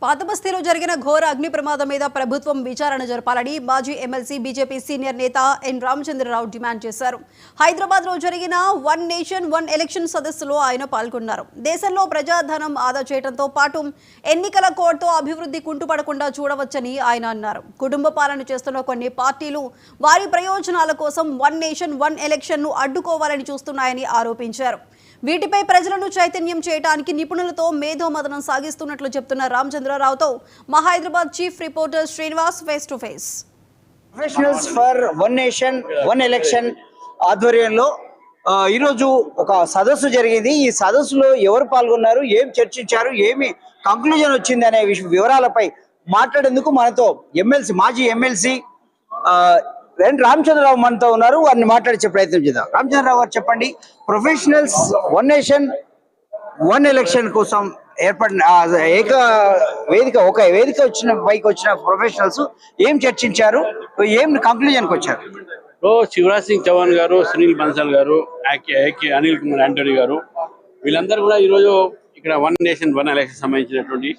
పాతబస్తీలో జరిగిన ఘోర అగ్ని ప్రమాదం మీద ప్రభుత్వం విచారణ జరపాలని మాజీ ఎమ్మెల్సీ బీజేపీ సీనియర్ నేత ఎన్ రామచంద్రరావు డిమాండ్ చేశారు. హైదరాబాద్లో జరిగిన వన్ నేషన్ వన్ ఎలక్షన్ సదస్సులో ఆయన పాల్గొన్నారు. దేశంలో ప్రజాధనం ఆదా చేయడంతో పాటు ఎన్నికల కోడ్తో అభివృద్ధి కుంటుపడకుండా చూడవచ్చని ఆయన అన్నారు. కుటుంబ పాలన చేస్తున్న కొన్ని పార్టీలు వారి ప్రయోజనాల కోసం వన్ నేషన్ వన్ ఎలక్షన్ను అడ్డుకోవాలని చూస్తున్నాయని ఆరోపించారు. వీటిపై ప్రజలను చైతన్యం చేయడానికి నిపుణులతో మేధోమథనం సాగిస్తున్నట్లు చెప్తున్న రామచంద్రరావుతో మా Hyderabad chief reporter Srinivas face to face. Professionals for one nation one election ఆధ్వర్యంలో ఈరోజు ఒక సదస్సు జరిగింది. ఈ సదస్సులో ఎవరు పాల్గొన్నారు, ఏం చర్చించారు, ఏమి కంక్లూజన్ వచ్చింది అనే వివరాలపై మాట్లాడేందుకు మనతో మాజీ ఎమ్మెల్సీ ఎన్ రామచంద్రరావు మనతో ఉన్నారు. వారిని మాట్లాడించే ప్రయత్నం చేద్దాం. రామచంద్రరావు గారు చెప్పండి, professionals one nation one election కోసం ఏర్పడిన ఒక వేదిక వచ్చిన ప్రొఫెషనల్స్ ఏం చర్చించారు, ఏం కంక్లూజన్కి వచ్చారు? శివరాజ్ సింగ్ చౌహాన్ గారు, సునీల్ బన్సాల్ గారు, అనిల్ కుమార్ ఆంటోనీ గారు, వీళ్ళందరూ కూడా ఈరోజు ఇక్కడ వన్ నేషన్ వన్ ఎలక్షన్ సంబంధించినటువంటి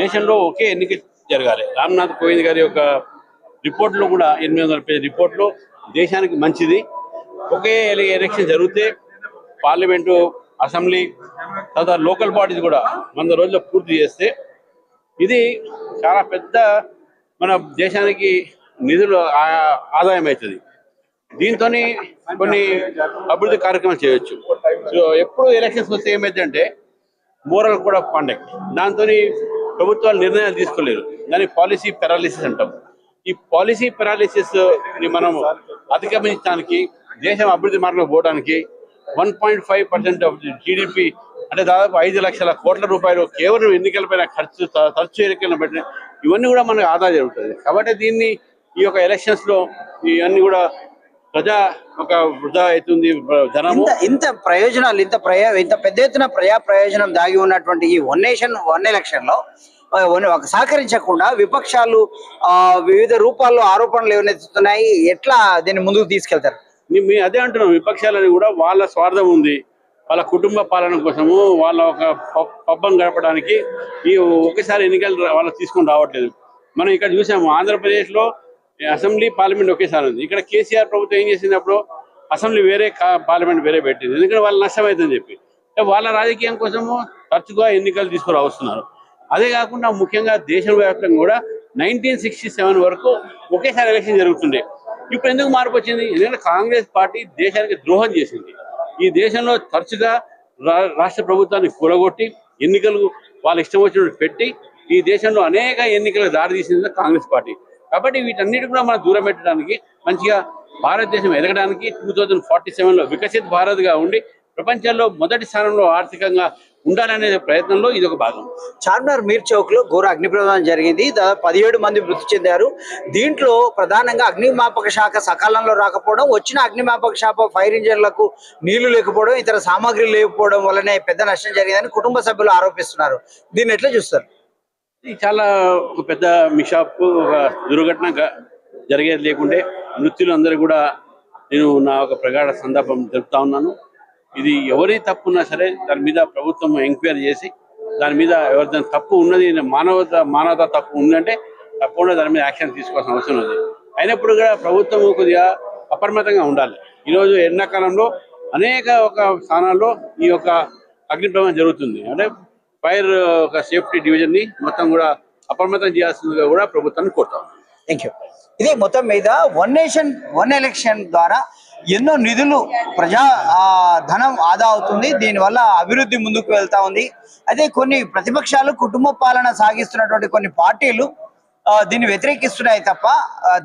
దేశంలో ఒకే ఎన్నిక జరగాలి. రామ్నాథ్ కోవింద్ గారి యొక్క రిపోర్ట్లో కూడా 800 పేజీ రిపోర్ట్లో దేశానికి మంచిది. ఒకే ఎలక్షన్ జరిగితే పార్లమెంటు, అసెంబ్లీ, తర్వాత లోకల్ బాడీస్ కూడా 100 రోజుల్లో పూర్తి చేస్తే ఇది చాలా పెద్ద మన దేశానికి నిధులు ఆదాయం అవుతుంది. దీంతో కొన్ని అభివృద్ధి కార్యక్రమాలు చేయొచ్చు. సో ఎప్పుడు ఎలక్షన్స్ వస్తే ఏమైందంటే మోరల్ కోడ్ ఆఫ్ కాండక్ట్, దాంతో ప్రభుత్వాలు నిర్ణయాలు తీసుకోలేరు. దాన్ని పాలసీ పెరాలిసిస్ అంటాం. ఈ పాలసీ పెరాలిసిస్ ని మనం అధిగమించడానికి, దేశం అభివృద్ధి మార్గంలో పోవడానికి 1.5% ఆఫ్ జీడిపి అంటే దాదాపు 5 లక్షల కోట్ల రూపాయలు కేవలం ఎన్నికలపైన ఖర్చు ఎన్నికలను పెట్టి ఇవన్నీ కూడా మనకు ఆదా జరుగుతుంది. కాబట్టి దీన్ని ఈ యొక్క ఎలక్షన్స్ లో ఇవన్నీ కూడా ఒక వృధా అవుతుంది ధనము. ఇంత ప్రయోజనాలు ఇంత పెద్ద ఎత్తున ప్రయోజనం దాగి ఉన్నటువంటి ఈ వన్ నేషన్ వన్ ఎలక్షన్ లో సహకరించకుండా విపక్షాలు వివిధ రూపాల్లో ఆరోపణలు ఏవైతున్నాయి, ఎట్లా దీన్ని ముందుకు తీసుకెళ్తారు? మేము అదే అంటున్నాం. విపక్షాలని కూడా వాళ్ళ స్వార్థం ఉంది, వాళ్ళ కుటుంబ పాలన కోసము, వాళ్ళ ఒక పబ్బం గడపడానికి ఈ ఒకేసారి ఎన్నికలు వాళ్ళు తీసుకొని రావట్లేదు. మనం ఇక్కడ చూసాము, ఆంధ్రప్రదేశ్లో అసెంబ్లీ పార్లమెంట్ ఒకేసారి ఉంది. ఇక్కడ కేసీఆర్ ప్రభుత్వం ఏం చేసినప్పుడు అసెంబ్లీ వేరే, పార్లమెంట్ వేరే పెట్టింది. ఎందుకంటే వాళ్ళు నష్టమవుతుందని చెప్పి వాళ్ళ రాజకీయం కోసము తరచుగా ఎన్నికలు తీసుకుని వస్తున్నారు. అదే కాకుండా ముఖ్యంగా దేశవ్యాప్తంగా కూడా 1967 వరకు ఒకేసారి ఎలక్షన్ జరుగుతుండే. ఇప్పుడు ఎందుకు మార్పు వచ్చింది? ఎందుకంటే కాంగ్రెస్ పార్టీ దేశానికి ద్రోహం చేసింది. ఈ దేశంలో తరచుగా రాష్ట్ర ప్రభుత్వాన్ని కూలగొట్టి ఎన్నికలు వాళ్ళ ఇష్టం వచ్చినట్టు పెట్టి ఈ దేశంలో అనేక ఎన్నికలకు దారి తీసింది కాంగ్రెస్ పార్టీ. కాబట్టి వీటన్నిటి కూడా మనం దూరం పెట్టడానికి, మంచిగా భారతదేశం ఎదగడానికి 2047లో వికసిత్ భారత్గా ఉండి ప్రపంచంలో మొదటి స్థానంలో ఆర్థికంగా ఉండాలనే ప్రయత్నంలో ఇది ఒక భాగం. చార్మినార్ మీర్ చౌక్ లో ఘోర అగ్ని ప్రమాదం జరిగింది. దాదాపు 17 మంది మృతి చెందారు. దీంట్లో ప్రధానంగా అగ్నిమాపక శాఖ సకాలంలో రాకపోవడం, వచ్చిన అగ్నిమాపక శాఖ ఫైర్ ఇంజన్లకు నీళ్లు లేకపోవడం, ఇతర సామాగ్రి లేకపోవడం వల్లనే పెద్ద నష్టం జరిగిందని కుటుంబ సభ్యులు ఆరోపిస్తున్నారు. దీన్ని ఎట్లా చూస్తారు? ఇది చాలా ఒక పెద్ద మిషాప్, ఒక దుర్ఘటన జరిగేది లేకుంటే మృత్యులందరూ కూడా నేను నా ఒక ప్రగాఢ సంతాపం తెలుపుతా ఉన్నాను. ఇది ఎవరి తప్పు ఉన్నా సరే దాని మీద ప్రభుత్వం ఎంక్వైరీ చేసి దాని మీద ఎవరిదైనా తప్పు ఉన్నది, మానవత తప్పు ఉందంటే తప్పకుండా దాని మీద యాక్షన్ తీసుకోవాల్సిన అవసరం ఉంది. అయినప్పుడు కూడా ప్రభుత్వం కొద్దిగా అప్రమత్తంగా ఉండాలి. ఈరోజు ఎండాకాలంలో అనేక ఒక స్థానాల్లో ఈ యొక్క అగ్ని ప్రమాదం జరుగుతుంది. అంటే ఫైర్ ఒక సేఫ్టీ డివిజన్ని మొత్తం కూడా అప్రమత్తం చేయాల్సిందిగా కూడా ప్రభుత్వాన్ని కోరుతాం. Thank you. ఇది మొత్తం మీద వన్ నేషన్ వన్ ఎలక్షన్ ద్వారా ఎన్నో నిధులు ప్రజా ధనం ఆదా అవుతుంది. దీనివల్ల అభివృద్ధి ముందుకు వెళ్తా ఉంది. అదే కొన్ని ప్రతిపక్షాలు కుటుంబ పాలన సాగిస్తున్నటువంటి కొన్ని పార్టీలు దీన్ని వ్యతిరేకిస్తున్నాయి తప్ప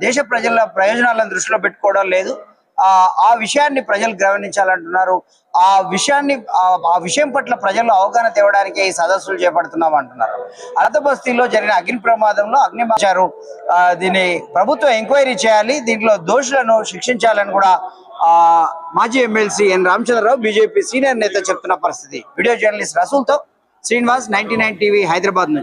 దేశ ప్రజల ప్రయోజనాలను దృష్టిలో పెట్టుకోవడం లేదు. ఆ విషయాన్ని ప్రజలు గమనించాలంటున్నారు. ఆ విషయం పట్ల ప్రజల్లో అవగాహన తేవడానికి ఈ సదస్సులు చేపడుతున్నాం అంటున్నారు. అరతబస్తీలో జరిగిన అగ్ని ప్రమాదంలో అగ్నిమాచారు. దీన్ని ప్రభుత్వం ఎంక్వైరీ చేయాలి, దీంట్లో దోషులను శిక్షించాలని కూడా మాజీ MLC N Ramachandra Rao BJP senior నేత చెప్తున్న పరిస్థితి. వీడియో జర్నలిస్ట్ రసూల్తో శ్రీనివాస్, 99 టీవీ, హైదరాబాద్ నుంచి.